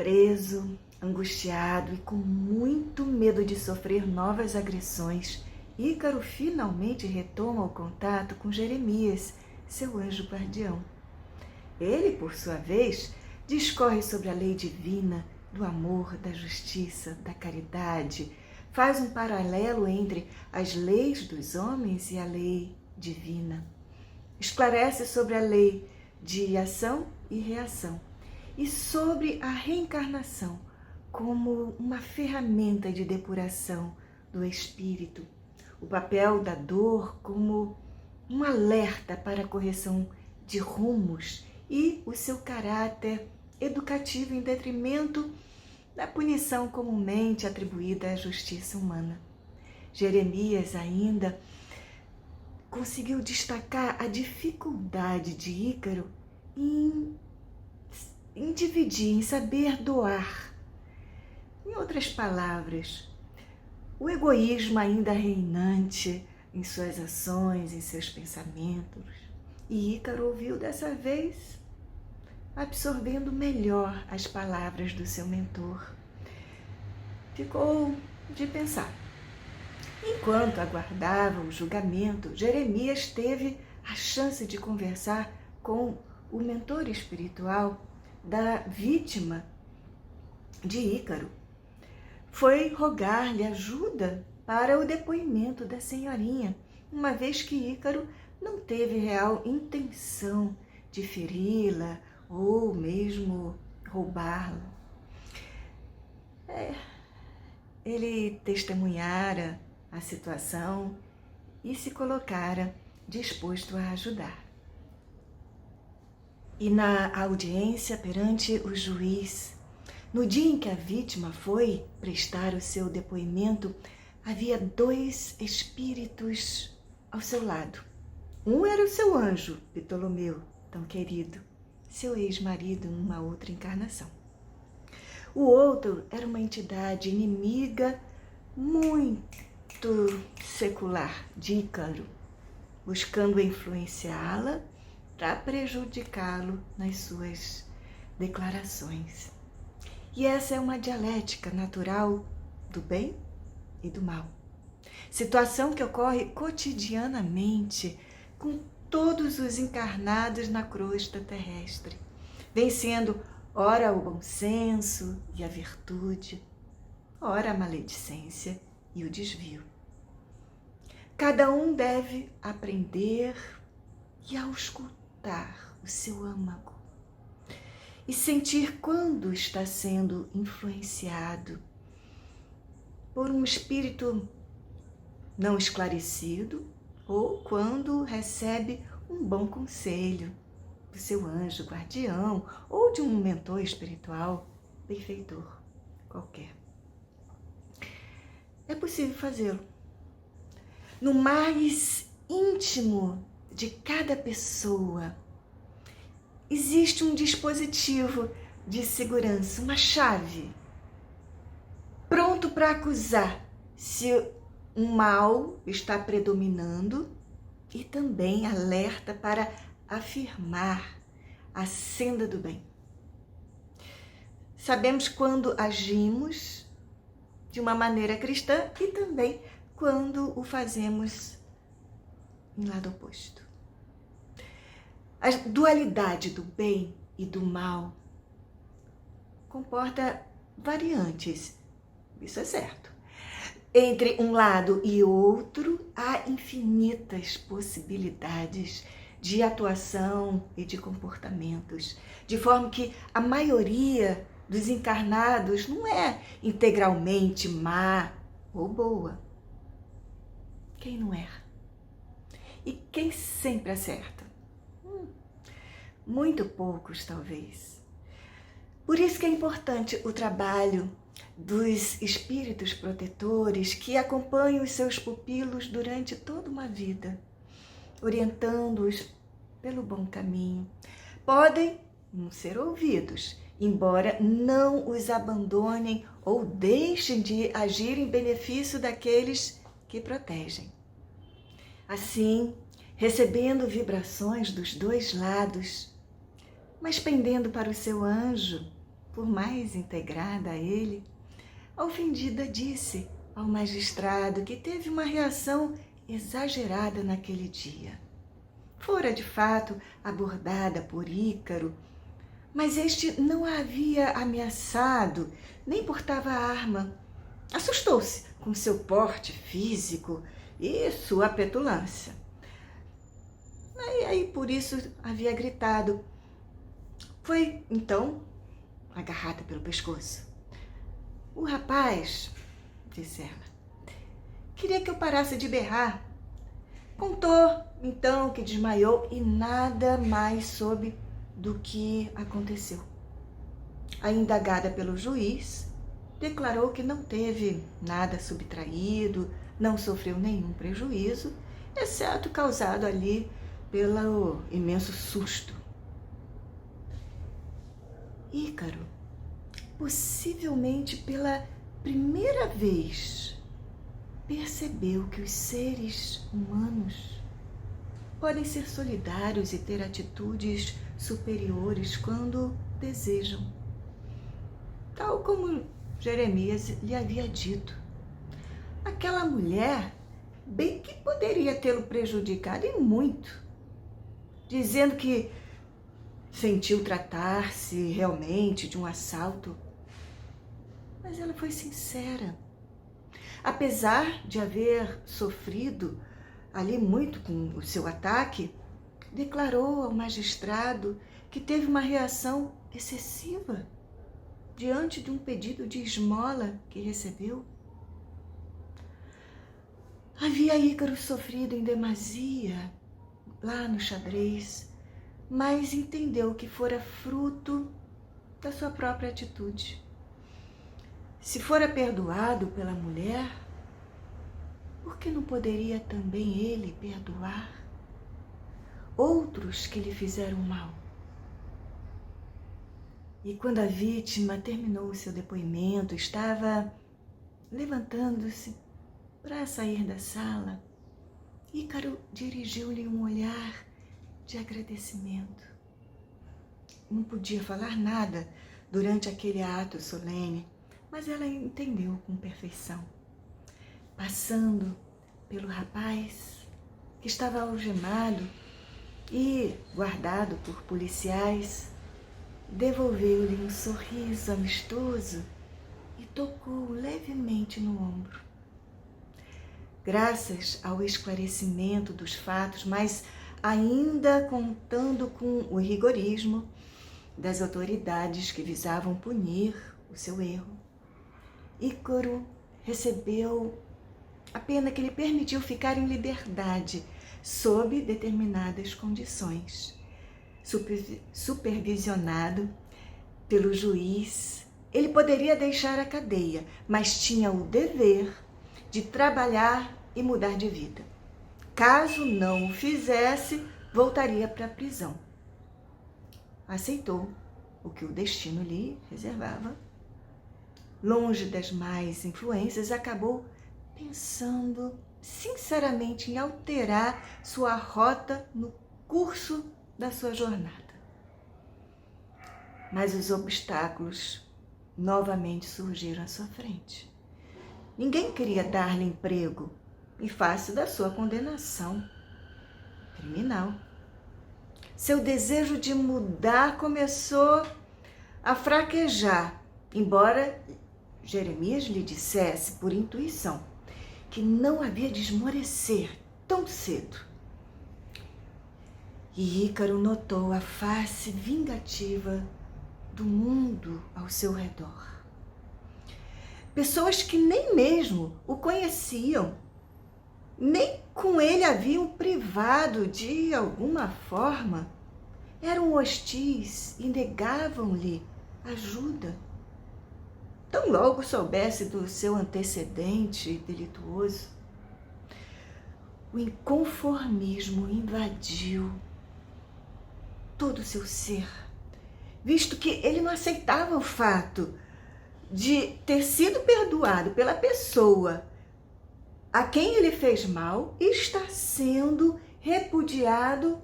Preso, angustiado e com muito medo de sofrer novas agressões, Ícaro finalmente retoma o contato com Jeremias, seu anjo guardião. Ele, por sua vez, discorre sobre a lei divina, do amor, da justiça, da caridade, faz um paralelo entre as leis dos homens e a lei divina. Esclarece sobre a lei de ação e reação e sobre a reencarnação como uma ferramenta de depuração do espírito, o papel da dor como um alerta para a correção de rumos e o seu caráter educativo em detrimento da punição comumente atribuída à justiça humana. Jeremias ainda conseguiu destacar a dificuldade de Ícaro em dividir, em saber doar. Em outras palavras, o egoísmo ainda reinante em suas ações, em seus pensamentos. E Ícaro ouviu dessa vez, absorvendo melhor as palavras do seu mentor. Ficou de pensar. Enquanto aguardava o julgamento, Jeremias teve a chance de conversar com o mentor espiritual da vítima de Ícaro. Foi rogar-lhe ajuda para o depoimento da senhorinha, uma vez que Ícaro não teve real intenção de feri-la ou mesmo roubá-la. Ele testemunhara a situação e se colocara disposto a ajudar. E na audiência perante o juiz, no dia em que a vítima foi prestar o seu depoimento, havia 2 espíritos ao seu lado. Um era o seu anjo, Ptolomeu, tão querido, seu ex-marido numa outra encarnação. O outro era uma entidade inimiga muito secular de Ícaro, buscando influenciá-la para prejudicá-lo nas suas declarações. E essa é uma dialética natural do bem e do mal. Situação que ocorre cotidianamente com todos os encarnados na crosta terrestre, vencendo ora o bom senso e a virtude, ora a maledicência e o desvio. Cada um deve aprender e auscultar o seu âmago e sentir quando está sendo influenciado por um espírito não esclarecido ou quando recebe um bom conselho do seu anjo guardião ou de um mentor espiritual benfeitor qualquer. É possível fazê-lo. No mais íntimo de cada pessoa existe um dispositivo de segurança, uma chave, pronto para acusar se um mal está predominando e também alerta para afirmar a senda do bem. Sabemos quando agimos de uma maneira cristã e também quando o fazemos em lado oposto. A dualidade do bem e do mal comporta variantes, isso é certo. Entre um lado e outro, há infinitas possibilidades de atuação e de comportamentos, de forma que a maioria dos encarnados não é integralmente má ou boa. Quem não erra? E quem sempre acerta? Muito poucos, talvez. Por isso que é importante o trabalho dos espíritos protetores que acompanham os seus pupilos durante toda uma vida, orientando-os pelo bom caminho. Podem não ser ouvidos, embora não os abandonem ou deixem de agir em benefício daqueles que protegem. Assim, recebendo vibrações dos 2 lados, mas pendendo para o seu anjo, por mais integrada a ele, a ofendida disse ao magistrado que teve uma reação exagerada naquele dia. Fora, de fato, abordada por Ícaro, mas este não a havia ameaçado, nem portava arma. Assustou-se com seu porte físico e sua petulância. E aí, por isso, havia gritado. Foi, então, agarrada pelo pescoço. O rapaz, disse ela, queria que eu parasse de berrar. Contou, então, que desmaiou e nada mais soube do que aconteceu. A indagada pelo juiz declarou que não teve nada subtraído, não sofreu nenhum prejuízo, exceto causado ali pelo imenso susto. Ícaro, possivelmente pela primeira vez, percebeu que os seres humanos podem ser solidários e ter atitudes superiores quando desejam. Tal como Jeremias lhe havia dito. Aquela mulher bem que poderia tê-lo prejudicado e muito, dizendo que sentiu tratar-se realmente de um assalto. Mas ela foi sincera. Apesar de haver sofrido ali muito com o seu ataque, declarou ao magistrado que teve uma reação excessiva diante de um pedido de esmola que recebeu. Havia Ícaro sofrido em demasia lá no xadrez, mas entendeu que fora fruto da sua própria atitude. Se fora perdoado pela mulher, por que não poderia também ele perdoar outros que lhe fizeram mal? E quando a vítima terminou o seu depoimento, estava levantando-se para sair da sala, Ícaro dirigiu-lhe um olhar de agradecimento. Não podia falar nada durante aquele ato solene, mas ela entendeu com perfeição. Passando pelo rapaz que estava algemado e guardado por policiais, devolveu-lhe um sorriso amistoso e tocou levemente no ombro. Graças ao esclarecimento dos fatos, mas ainda contando com o rigorismo das autoridades que visavam punir o seu erro, Ícaro recebeu a pena que lhe permitiu ficar em liberdade sob determinadas condições. Supervisionado pelo juiz, ele poderia deixar a cadeia, mas tinha o dever de trabalhar e mudar de vida. Caso não o fizesse, voltaria para a prisão. Aceitou o que o destino lhe reservava. Longe das más influências, acabou pensando sinceramente em alterar sua rota no curso da sua jornada. Mas os obstáculos novamente surgiram à sua frente. Ninguém queria dar-lhe emprego em face da sua condenação criminal. Seu desejo de mudar começou a fraquejar, embora Jeremias lhe dissesse por intuição que não havia de esmorecer tão cedo. E Ícaro notou a face vingativa do mundo ao seu redor. Pessoas que nem mesmo o conheciam, nem com ele haviam privado de alguma forma, eram hostis e negavam-lhe ajuda. Tão logo soubesse do seu antecedente delituoso, o inconformismo invadiu todo o seu ser, visto que ele não aceitava o fato de ter sido perdoado pela pessoa a quem ele fez mal e estar sendo repudiado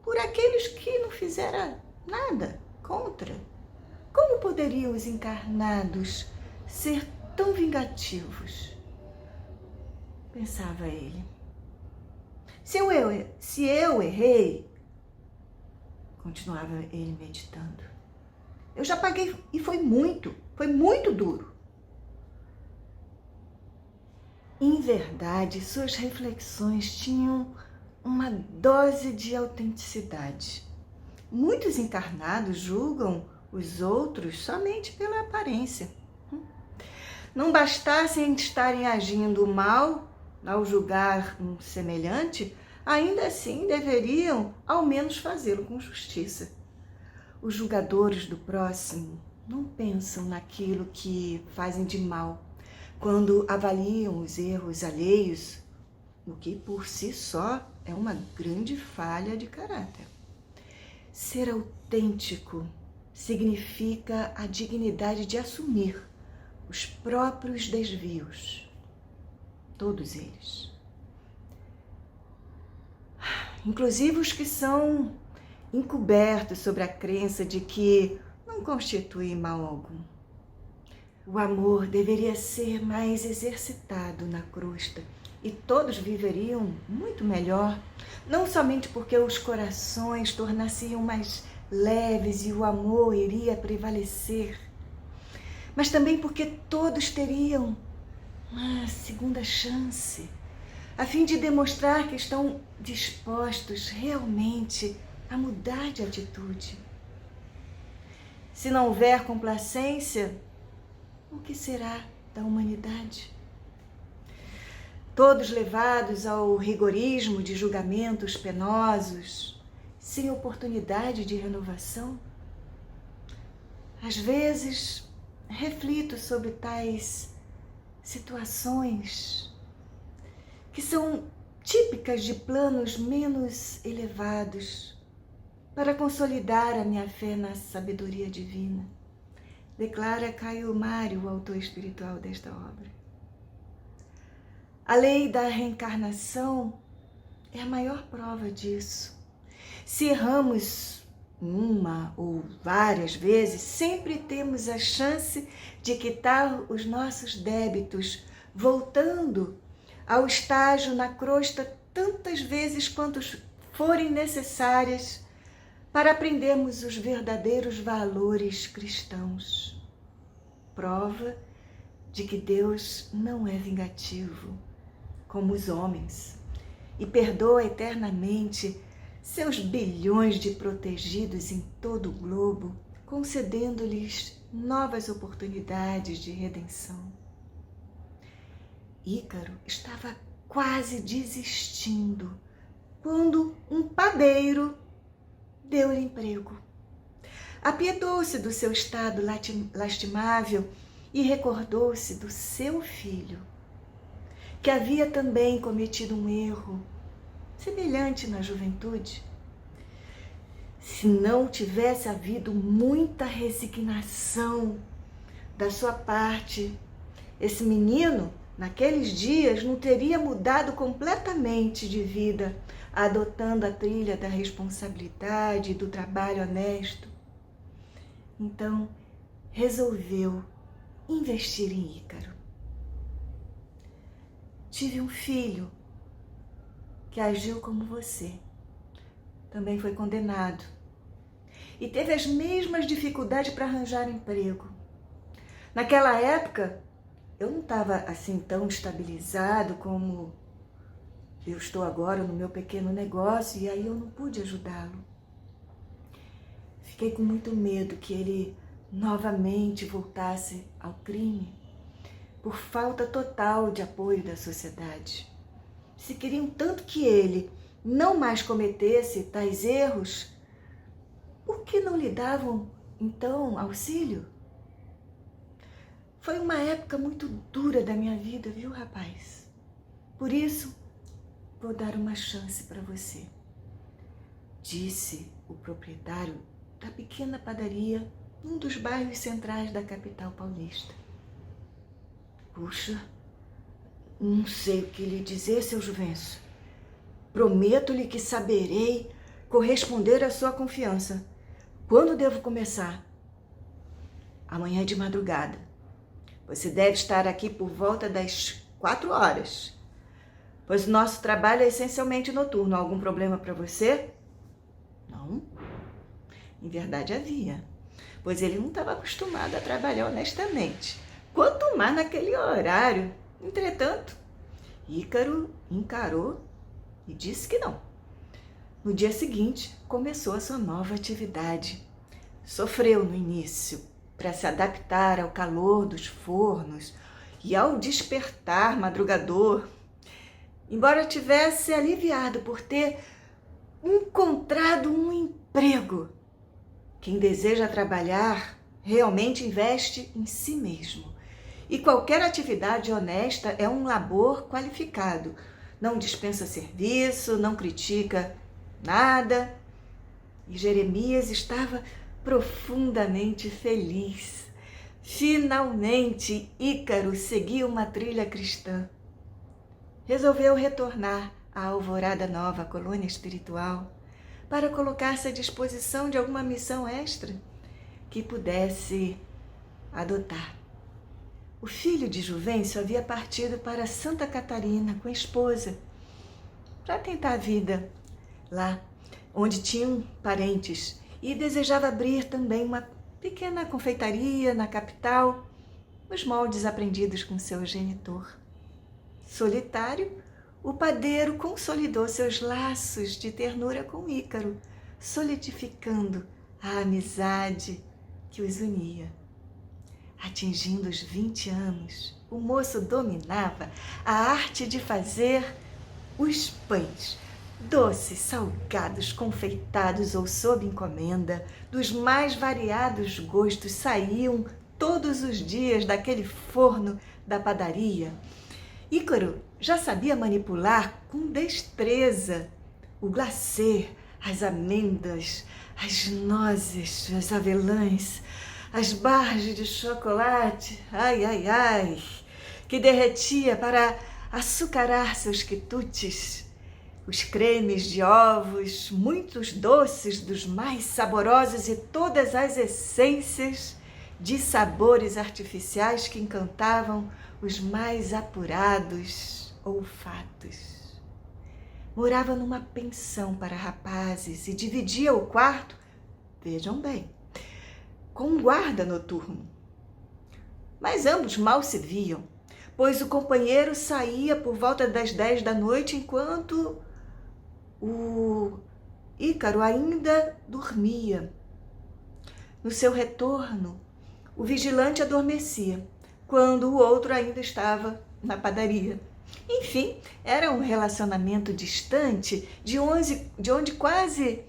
por aqueles que não fizeram nada contra. Como poderiam os encarnados ser tão vingativos? Pensava ele. Se eu errei, continuava ele meditando, eu já paguei e foi muito duro. Em verdade, suas reflexões tinham uma dose de autenticidade. Muitos encarnados julgam os outros somente pela aparência. Não bastassem estarem agindo mal ao julgar um semelhante, ainda assim deveriam ao menos fazê-lo com justiça. Os julgadores do próximo não pensam naquilo que fazem de mal quando avaliam os erros alheios, o que por si só é uma grande falha de caráter. Ser autêntico significa a dignidade de assumir os próprios desvios, todos eles, inclusive os que são encobertos sobre a crença de que não constituem mal algum. O amor deveria ser mais exercitado na crosta e todos viveriam muito melhor, não somente porque os corações tornar-se-iam mais leves e o amor iria prevalecer, mas também porque todos teriam uma segunda chance, a fim de demonstrar que estão dispostos realmente a mudar de atitude. Se não houver complacência, o que será da humanidade? Todos levados ao rigorismo de julgamentos penosos, sem oportunidade de renovação? Às vezes, reflito sobre tais situações que são típicas de planos menos elevados para consolidar a minha fé na sabedoria divina, declara Caio Mário, o autor espiritual desta obra. A lei da reencarnação é a maior prova disso. Se erramos uma ou várias vezes, sempre temos a chance de quitar os nossos débitos, voltando ao estágio na crosta tantas vezes quantas forem necessárias para aprendermos os verdadeiros valores cristãos. Prova de que Deus não é vingativo, como os homens, e perdoa eternamente seus bilhões de protegidos em todo o globo, concedendo-lhes novas oportunidades de redenção. Ícaro estava quase desistindo quando um padeiro deu-lhe emprego. Apiedou-se do seu estado lastimável e recordou-se do seu filho, que havia também cometido um erro semelhante na juventude. Se não tivesse havido muita resignação da sua parte, esse menino, naqueles dias, não teria mudado completamente de vida, adotando a trilha da responsabilidade e do trabalho honesto. Então, resolveu investir em Ícaro. Tive um filho que agiu como você. Também foi condenado. E teve as mesmas dificuldades para arranjar emprego. Naquela época, eu não estava assim tão estabilizado como eu estou agora no meu pequeno negócio, e aí eu não pude ajudá-lo. Fiquei com muito medo que ele novamente voltasse ao crime, por falta total de apoio da sociedade. Se queriam tanto que ele não mais cometesse tais erros, por que não lhe davam, então, auxílio? Foi uma época muito dura da minha vida, viu, rapaz? Por isso, vou dar uma chance para você, disse o proprietário da pequena padaria num dos bairros centrais da capital paulista. Puxa, não sei o que lhe dizer, seu Juvencio. Prometo-lhe que saberei corresponder à sua confiança. Quando devo começar? amanhã de madrugada. Você deve estar aqui por volta das 4 horas, pois o nosso trabalho é essencialmente noturno. Algum problema para você? Não. Em verdade havia, pois ele não estava acostumado a trabalhar honestamente, quanto mais naquele horário. Entretanto, Ícaro encarou e disse que não. No dia seguinte, começou a sua nova atividade. Sofreu no início para se adaptar ao calor dos fornos e ao despertar madrugador. Embora tivesse aliviado por ter encontrado um emprego, quem deseja trabalhar realmente investe em si mesmo. E qualquer atividade honesta é um labor qualificado. Não dispensa serviço, não critica nada. E Jeremias estava profundamente feliz. Finalmente, Ícaro seguia uma trilha cristã. Resolveu retornar à Alvorada Nova, a colônia espiritual, para colocar-se à disposição de alguma missão extra que pudesse adotar. O filho de Juvencio havia partido para Santa Catarina com a esposa para tentar a vida lá, onde tinham parentes, e desejava abrir também uma pequena confeitaria na capital, os moldes aprendidos com seu genitor. Solitário, o padeiro consolidou seus laços de ternura com Ícaro, solidificando a amizade que os unia. Atingindo os 20 anos, o moço dominava a arte de fazer os pães, doces, salgados, confeitados ou sob encomenda, dos mais variados gostos, saíam todos os dias daquele forno da padaria. Ícaro já sabia manipular com destreza o glacê, as amêndoas, as nozes, as avelãs, as barras de chocolate, que derretia para açucarar seus quitutes, os cremes de ovos, muitos doces dos mais saborosos e todas as essências de sabores artificiais que encantavam os mais apurados olfatos. Morava numa pensão para rapazes e dividia o quarto, vejam bem, com um guarda noturno. Mas ambos mal se viam, pois o companheiro saía por volta das 10 da noite, enquanto o Ícaro ainda dormia. No seu retorno, o vigilante adormecia, quando o outro ainda estava na padaria. Enfim, era um relacionamento distante, de onde quase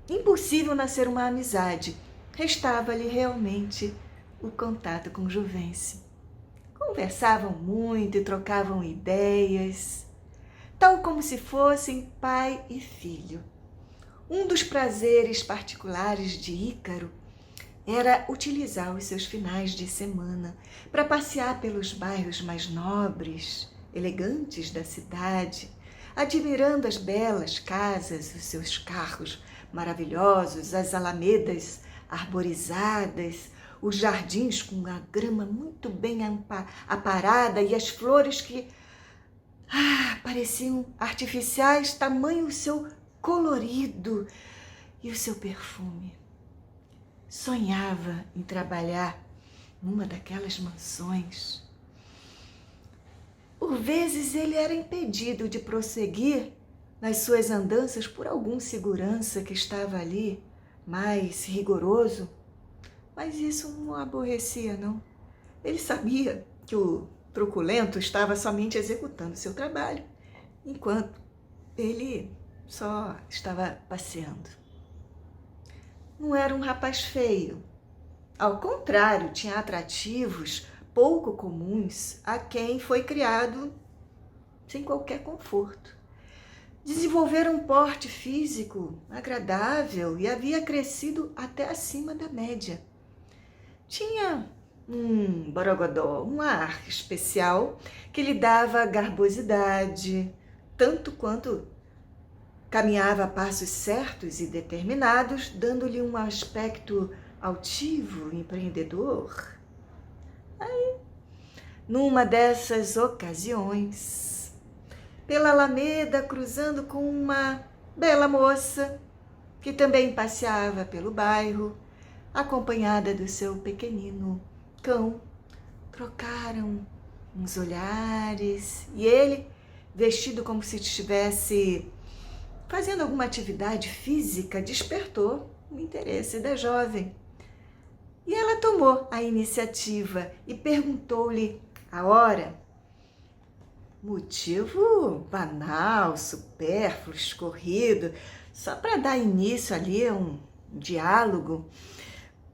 impossível nascer uma amizade. Restava-lhe realmente o contato com Juvencio. Conversavam muito e trocavam ideias, tal como se fossem pai e filho. Um dos prazeres particulares de Ícaro era utilizar os seus finais de semana para passear pelos bairros mais nobres, elegantes da cidade, admirando as belas casas, os seus carros maravilhosos, as alamedas arborizadas, os jardins com a grama muito bem aparada e as flores que pareciam artificiais, tamanho o seu colorido e o seu perfume. Sonhava em trabalhar numa daquelas mansões. Por vezes ele era impedido de prosseguir nas suas andanças por algum segurança que estava ali, mais rigoroso, mas isso não o aborrecia, não. Ele sabia que o truculento estava somente executando seu trabalho, enquanto ele só estava passeando. Não era um rapaz feio. Ao contrário, tinha atrativos pouco comuns a quem foi criado sem qualquer conforto. Desenvolvera um porte físico agradável e havia crescido até acima da média. Tinha um borogodó, um ar especial que lhe dava garbosidade, tanto quanto caminhava a passos certos e determinados, dando-lhe um aspecto altivo, empreendedor. Aí, numa dessas ocasiões, pela Alameda, cruzando com uma bela moça que também passeava pelo bairro, acompanhada do seu pequenino cão, trocaram uns olhares e ele, vestido como se estivesse fazendo alguma atividade física, despertou o interesse da jovem. E ela tomou a iniciativa e perguntou-lhe a hora. Motivo banal, supérfluo, escorrido, só para dar início ali a um diálogo,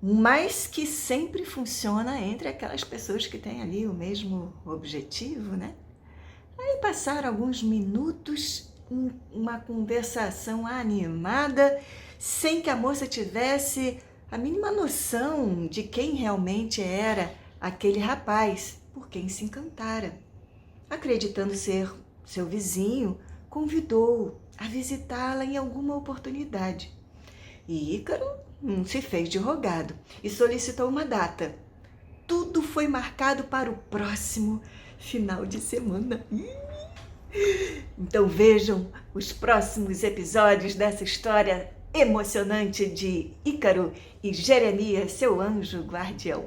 mas que sempre funciona entre aquelas pessoas que têm ali o mesmo objetivo, né? Aí passaram alguns minutos, uma conversação animada, sem que a moça tivesse a mínima noção de quem realmente era aquele rapaz por quem se encantara. Acreditando ser seu vizinho, convidou-o a visitá-la em alguma oportunidade. E Ícaro não se fez de rogado e solicitou uma data. Tudo foi marcado para o próximo final de semana. Então vejam os próximos episódios dessa história emocionante de Ícaro e Jeremias, seu anjo guardião.